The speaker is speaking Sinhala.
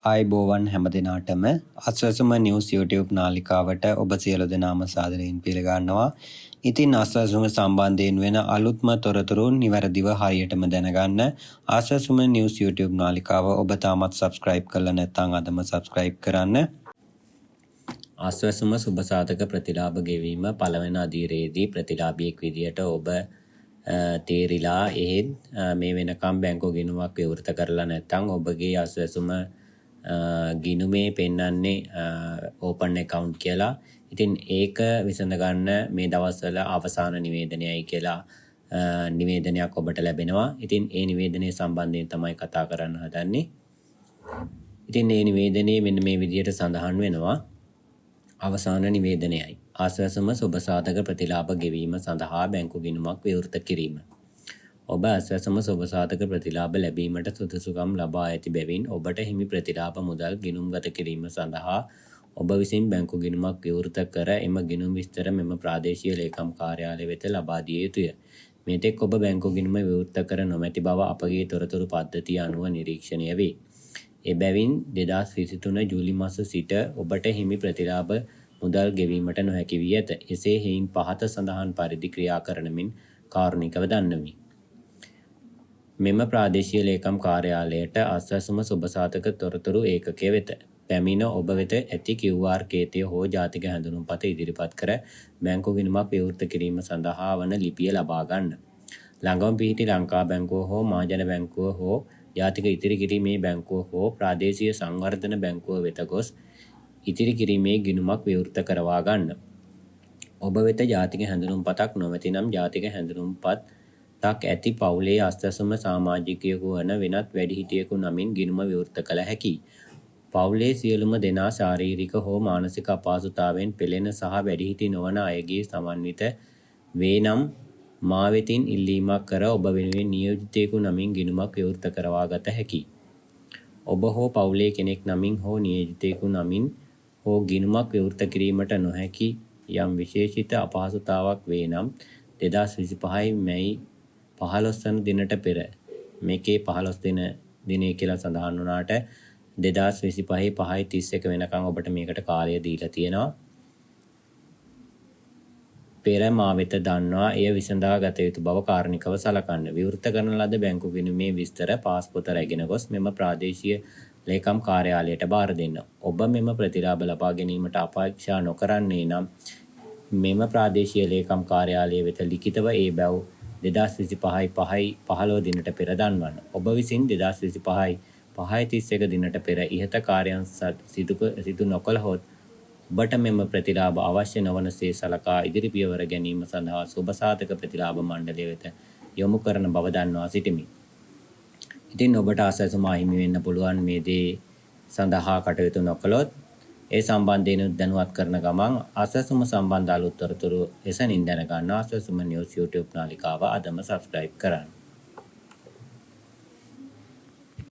ආයිබෝවන් හැම දෙනාටම අස්වැසුම නිවුස් YouTube නාලිකාවට ඔබ සියලු දෙනාම සාදරයෙන් පිළිගන්නවා. ඉතින් අස්වැසුම සම්බන්ධයෙන් වෙන අලුත්ම තොරතුරු නිවැරදිව හරියටම දැනගන්න අස්වැසුම නිවුස් YouTube නාලිකාව ඔබ තාමත් subscribe කරලා නැත්නම් අදම subscribe කරන්න. අස්වැසුම සුබ සාධක ප්‍රතිලාභ ගෙවීම පළවෙනි අදියරේදී ප්‍රතිලාභියෙක් විදියට ඔබ තේරිලා එහෙත් මේ වෙනකම් බැංකුව ගිණුමක් විවෘත කරලා නැත්නම් ඔබගේ අස්වැසුම ගිණුමේ පෙන්වන්නේ ඕපන් account කියලා. ඉතින් ඒක විසඳ ගන්න මේ දවස්වල අවසාන නිවේදනයයි කියලා නිවේදනයක් ඔබට ලැබෙනවා. ඉතින් ඒ නිවේදනය සම්බන්ධයෙන් තමයි කතා කරන්න හදන්නේ. ඉතින් මේ නිවේදනයේ මෙන්න මේ විදිහට සඳහන් වෙනවා. අවසාන නිවේදනයයි. ආස්වැසුම සුබ සාධක ප්‍රතිලාභ ගෙවීම සඳහා බැංකු ගිණුමක් විවෘත කිරීම. ඔබ අස්වැසුම සුබ සාධක ප්‍රතිලාභ ලැබීමට සුදුසුකම් ලබා ඇති බැවින් ඔබට හිමි ප්‍රතිලාභ මුදල් ගිණුම්ගත කිරීම සඳහා ඔබ විසින් බැංකු ගිණුමක් විවෘත කර එම ගිණුම් විස්තර මෙම ප්‍රාදේශීය ලේකම් කාර්යාලය වෙත ලබා දිය යුතුය. මෙතෙක් ඔබ බැංකු ගිණුම විවෘත කර නොමැති බව අපගේ තොරතුරු පද්ධතිය අනුව නිරීක්ෂණය වේ. එබැවින් 2023 ජූලි මාස සිට ඔබට හිමි ප්‍රතිලාභ මුදල් ගෙවීමට නොහැකි වී ඇත. එසේ හේයින් පහත සඳහන් පරිදි ක්‍රියා කරනමින් කාරුණිකව දන්වමි. මෙම ප්‍රාදේශීය ලේකම් කාර්යාලයට අස්වැසුම සුබ සාධක තොරතුරු ඒකකය වෙත පැමිණ ඔබ වෙත ඇති QR කේතය හෝ ජාතික හැඳුනුම්පත ඉදිරිපත් කර බැංකු ගිණුමක් විවෘත කිරීම සඳහා වන ලිපිය ලබා ගන්න. ළඟම පිහිටි ලංකා බැංකුව හෝ මහජන බැංකුව හෝ ජාතික ඉතිරි කිරීමේ බැංකුව හෝ ප්‍රාදේශීය සංවර්ධන බැංකුව වෙත ගොස් ඉතිරි කිරීමේ ගිණුමක් විවෘත කරවා ගන්න. ඔබ වෙත ජාතික හැඳුනුම්පතක් නොමැති නම් ජාතික හැඳුනුම්පත් තක් ඇති පවුලේ අස්වැසුම සමාජිකයෙකු වන වෙනත් වැඩිහිටියෙකු නමින් ගිණුම විවෘත කළ හැකියි. පවුලේ සියලුම දෙනා ශාරීරික හෝ මානසික අපහසුතාවෙන් පෙළෙන සහ වැඩිහිටි නොවන අයගේ සමන්විත වේ නම් මා වෙතින් ඉල්ලීමක් කර ඔබ වෙනුවෙන් නියෝජිතයෙකු නමින් ගිණුමක් විවෘත කරවා ගත හැකියි. ඔබ හෝ පවුලේ කෙනෙක් නමින් හෝ නියෝජිතයෙකු නමින් හෝ ගිණුමක් විවෘත කිරීමට නොහැකි යම් විශේෂිත අපහසුතාවක් වේ නම් 2025 මැයි 15 වන දිනට පෙර මේකේ 15 දිනේ කියලා සඳහන් වුණාට 2025 5:31 වෙනකන් ඔබට මේකට කාලය දීලා තියෙනවා. පෙර මා වෙත දන්වා එය විසඳා ගත යුතු බව කාරණිකව සලකන්න. විවෘත කරන ලද බැංකු ගිණුමේ විස්තර පාස්පෝර්ත රැගෙන ගොස් මෙම ප්‍රාදේශීය ලේකම් කාර්යාලයට බාර දෙන්න. ඔබ මෙම ප්‍රතිලාභ ලබා ගැනීමට අපේක්ෂා නොකරන්නේ නම් මෙම ප්‍රාදේශීය ලේකම් කාර්යාලය වෙත ලිඛිතව ඒ බැව් 2025 දිනට පෙර දන්වන්න. ඔබ විසින් 2025 5:31 දිනට පෙර ඉහත කාර්යයන් සිදු නොකළහොත් ඔබට මෙම ප්‍රතිලාභ අවශ්‍ය නොවනසේ සලකා ඉදිරි පියවර ගැනීම සඳහා සුබ සාධක ප්‍රතිලාභ මණ්ඩලය වෙත යොමු කරන බව දන්වා සිටිමි. ඉතින් ඔබට අස්වැසුම අහිමි වෙන්න පුළුවන් මේ දේ සඳහා කටයුතු නොකළොත් ඒ සම්බන්ධයෙන් දැනුවත් කරන ගමන් අස්වැසුම සම්බන්ධ අලුත් තොරතුරු එසැනින් දැනගන්න අස්වැසුම නිවුස් YouTube නාලිකාව අදම subscribe කරන්න.